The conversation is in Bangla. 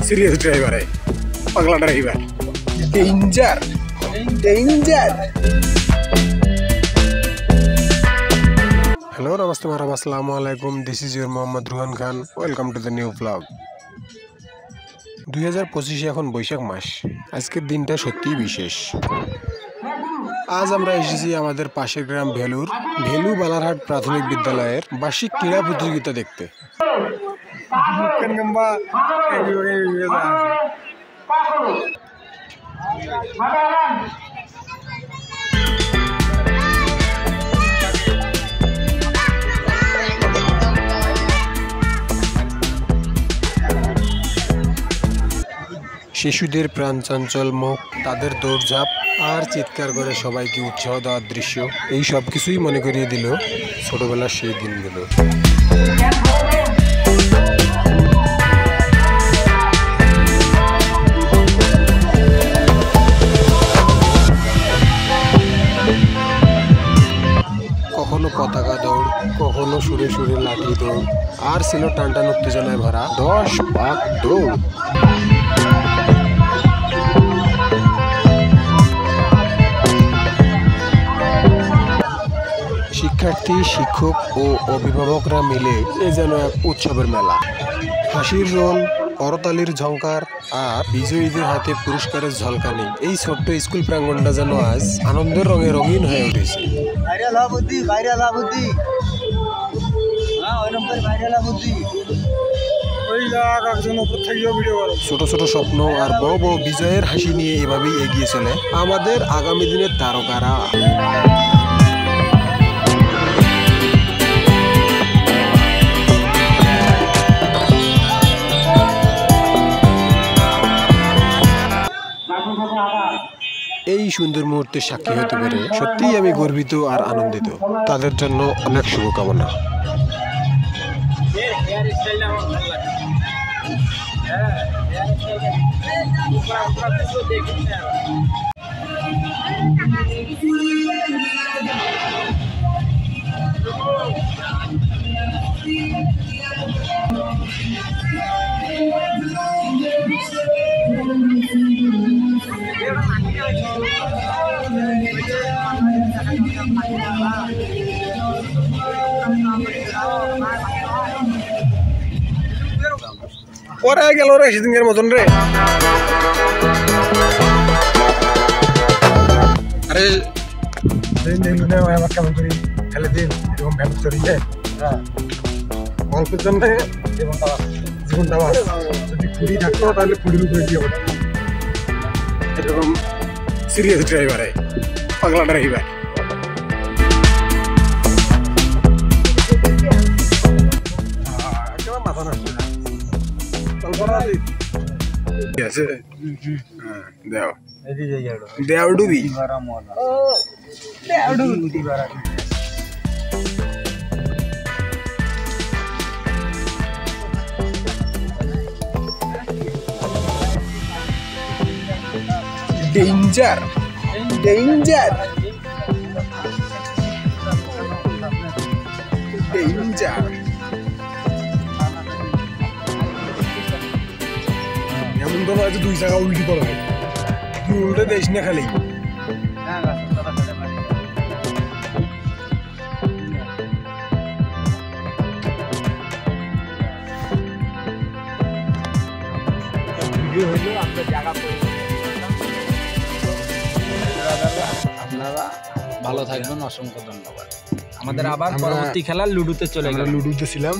সিরিয়াস ড্রাইভার পাগলা ড্রাইভার ডেঞ্জার ডেঞ্জার। হ্যালো নমস্তে মারাম, আসসালামু আলাইকুম। This is your Mohammad Ruhan Khan. Welcome to the new blog. 2025 এখন বৈশাখ মাস। আজকের দিনটা সত্যিই বিশেষ। আজ আমরা এসেছি আমাদের পাশের গ্রাম ভেলু বালারহাট প্রাথমিক বিদ্যালয়ের বার্ষিক ক্রীড়া প্রতিযোগিতা দেখতে। শিশুদের প্রাণ চাঞ্চল মুখ, তাদের দৌড়ঝাঁপ আর চিৎকার করে সবাইকে উৎসাহ দেওয়ার দৃশ্য, এই সব কিছুই মনে করিয়ে দিল ছোটবেলার সেই দিনগুলো। কখনো পতাকা দৌড়, কখনো সুরে সুরে লাঠি দৌড়, আর ছিল টানটান উত্তেজনায় ভরা 10 পাক দৌড়। শিক্ষার্থী, শিক্ষক ও অভিভাবকরা মিলে এ যেন এক উৎসবের মেলা। হাসির রোল, করতালির ঝংকার আর বিজয়ীদের হাতে পুরস্কারের ঝলকানি, এই ছোট্ট স্কুল প্রাঙ্গণটা যেন আজ আনন্দের রঙে রঙিন হয়ে উঠেছে। ছোট ছোট স্বপ্ন আর বড় বড় বিজয়ের হাসি নিয়ে এভাবেই এগিয়ে চলে আমাদের আগামী দিনের তারকারা। এই সুন্দর মুহূর্তে সাক্ষী হতে পেরে সত্যিই আমি গর্বিত আর আনন্দিত। তাদের জন্য অনেক শুভকামনা। পরে গেল রে সেদিনের মতন রে। আরে আমার কেমন করি খেলে দিন এরকম ভ্যালু চড়ি যায় গল্পের জন্য জীবনটা যদি কুড়ি থাকতো তাহলে কুড়ির উপরে দিয়ে এরকম সিরিয়াস ড্রাইভার পাগলা ড্রাইভার। মাথা নষ্ট দেওডুবি ডেঞ্জার ডেঞ্জার ডেঞ্জার। এমন তো নয় যে 2 জায়গা উল্টি করা হয়, তুই উল্টে দেশ না খালি। আপনারা ভালো থাকবেন, অসংখ্য ধন্যবাদ। আমাদের আবার পরবর্তী খেলা লুডুতে চলে গেল। লুডুতে ছিলাম,